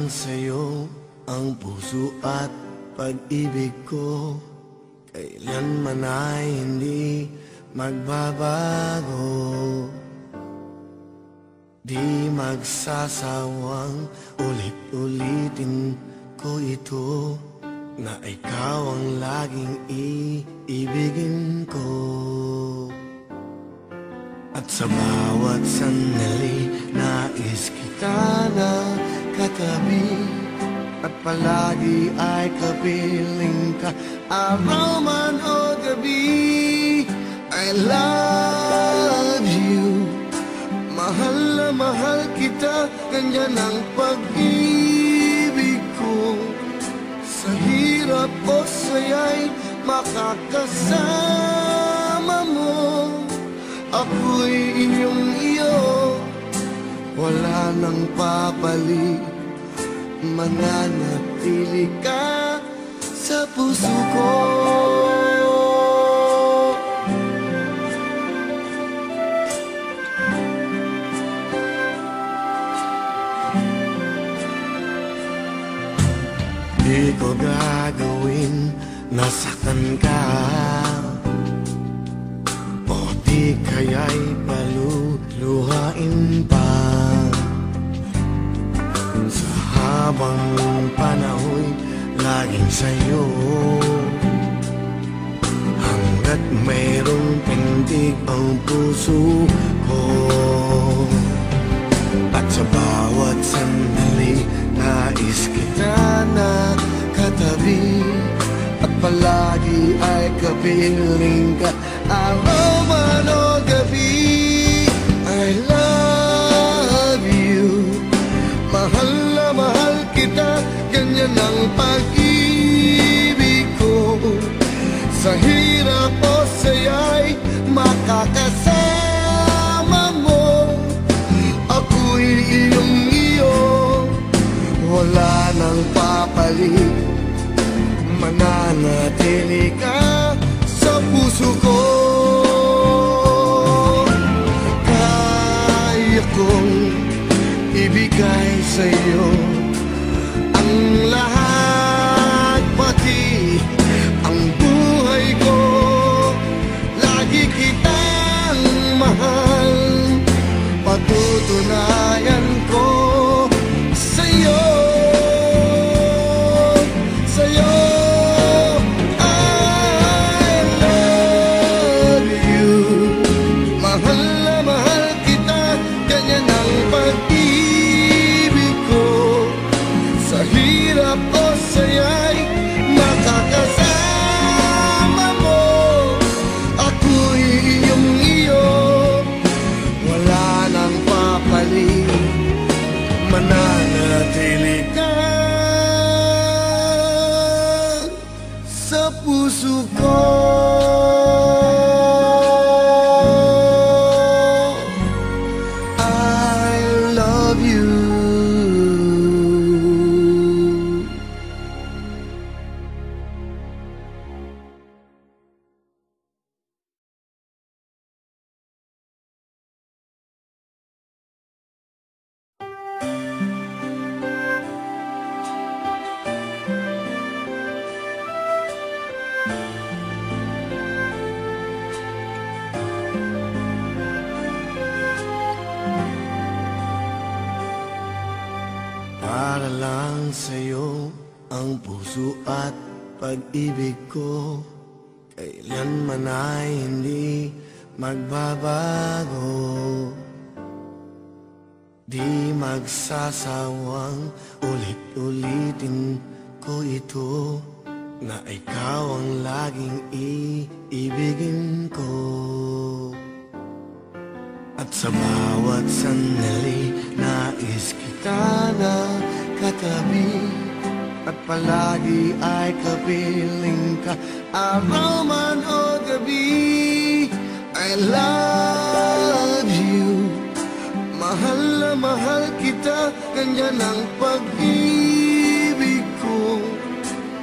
sa'yo ang puso at pag-ibig ko, kailanman ay hindi magbabago. Di magsasawang ulit-ulitin ko ito, na ikaw ang laging iibigin ko. At sa bawat sandali, nais kita na katabi, at palagi ay kapiling ka, araw man o gabi. I love you, mahal na mahal kita, ganyan ang pag-ibig ko. Sa hirap o saya'y makakasama mo, ako'y iyong iyo, wala nang papalit, mananatili ka sa puso ko. Di ko gagawin nasaktan ka, o di kaya'y paluluhain pa. Sa habang panahon laging sa'yo, hanggat mayroong tindig ang puso ko. At sa bawat sandali, nais kita na katabi, at palagi ay kapiling ka, araw man o gabi. I love you, mahal na mahal kita, ganyan ang pag-ibig ko. Sa hirap o saya'y makakasama mo, ako'y iyong iyo, wala nang papalit, mananatili ka sa puso ko. Kaya kong ibigay sa'yo ang lahat, pati ang buhay ko. Lagi kitang mahal, patutunayan ko sa'yo. Mananatili ka sa puso ko. I love you. Para lang sa'yo ang puso at pag-ibig ko, kailanman ay hindi magbabago. Di magsasawang ulit-ulitin ko ito, na ikaw ang laging iibigin ko. At sa bawat sandali, nais kita na katabi, at palagi ay kapiling ka, araw man o gabi. I love you, mahal na mahal kita, ganyan ang pag-ibig ko.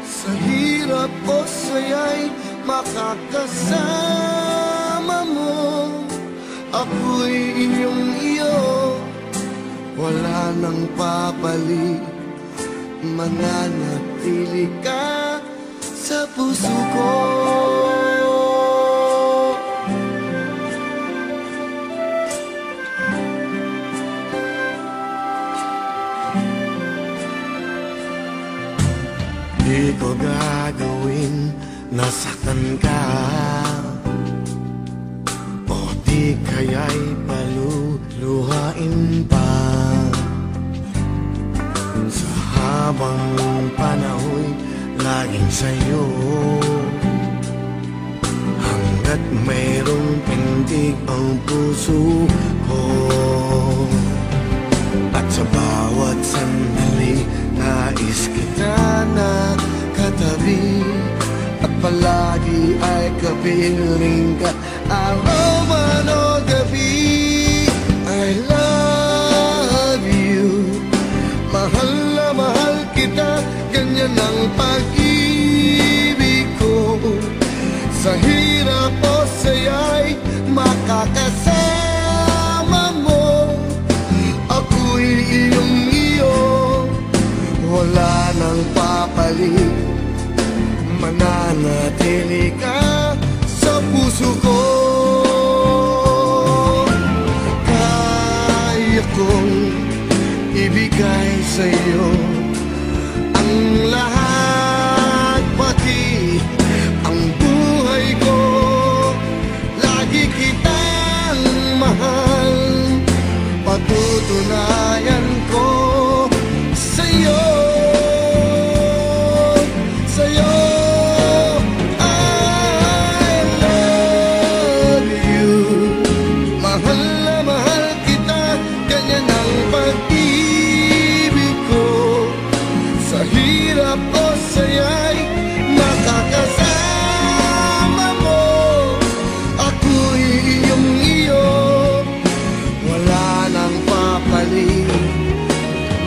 Sa hirap o saya'y makakasama mo, ako'y iyong iyo, wala nang papalit, mananatili ka sa puso ko. Di ko gagawin nasaktan ka, o di kaya'y paluluhain pa. Sa habang panahon laging sa'yo, hanggat mayroong pintig ang puso ko. At sa bawat sandali nais kita na katabi, at palagi ay kapiling ka araw man o gabi. I love you, mahal na mahal kita, ganyan ang pag-ibig ko. Sa hirap o saya'y makakasama mo, ako'y iyong iyo, wala nang papalit, mananatili ka sa puso ko. Kaya kong ibigay sa'yo ang lahat, pati ang buhay ko. Lagi kitang mahal, patutunayan ko sa'yo.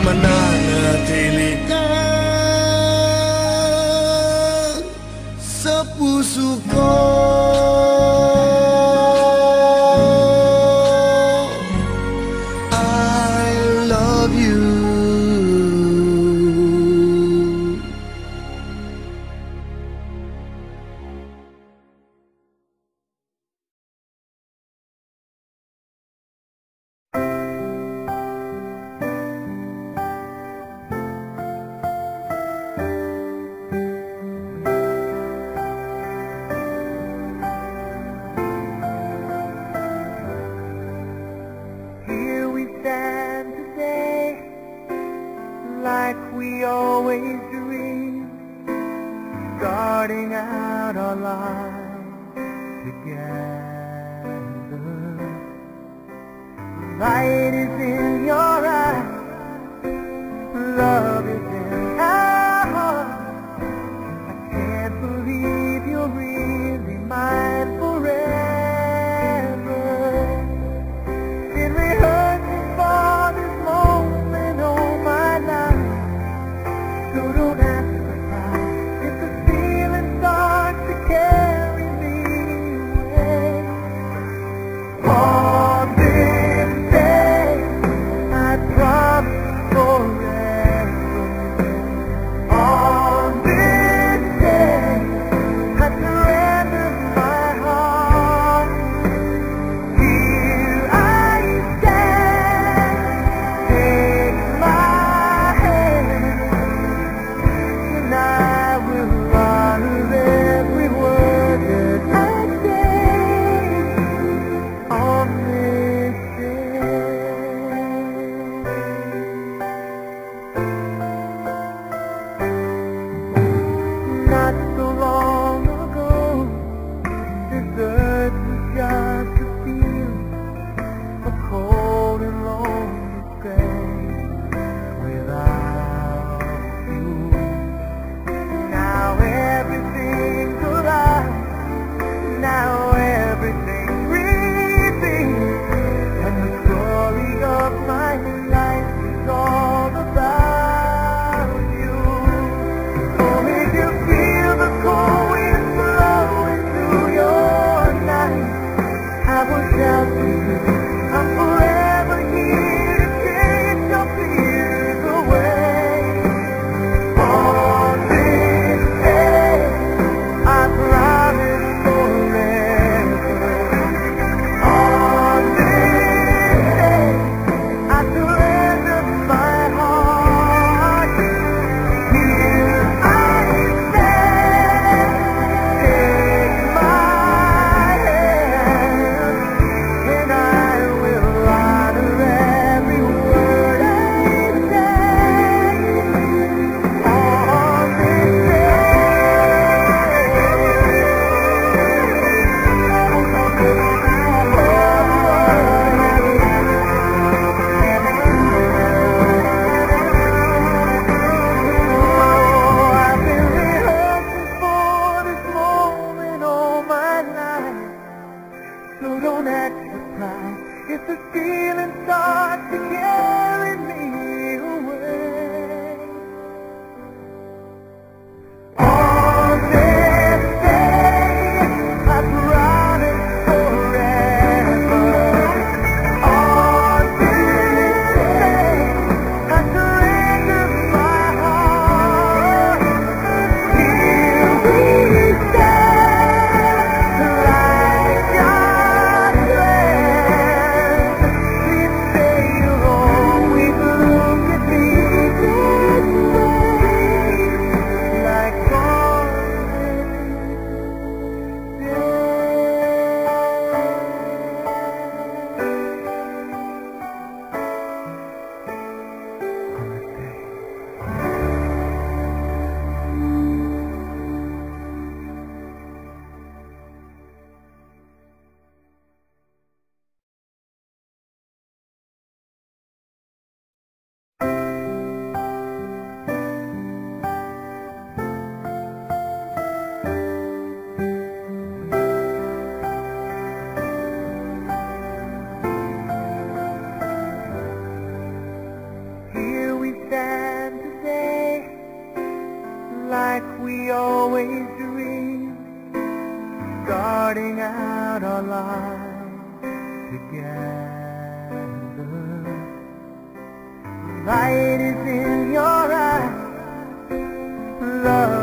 Mananatili ka sa puso ko. I love you. Like we always dreamed, starting out our lives together. Light is in your eyes, love is in our hearts. I can't believe you're really mine forever. Been rehearsing for this moment all my life. So don't ask me how, if the feeling starts to carry me away. On this day, I promise forever. On this day, I surrender my heart. Here I stand, take my hand, and I will honor every word that I say on this day. Not so long ago, this earth was just a field, a cold and lonely place without you. Now everything's alive, now everything repeats, and the story of my life is all about you. Oh, if you feel the cold wind blowing through your night, So don't act surprised if the feeling starts to carry me away. On this day, I promise forever. On this day, I surrender my heart. Here we stand, like God's land. Please say you'll always look at me this way, like God Here we stand today, like we always dreamed, starting out our lives together. Light is in your eyes, love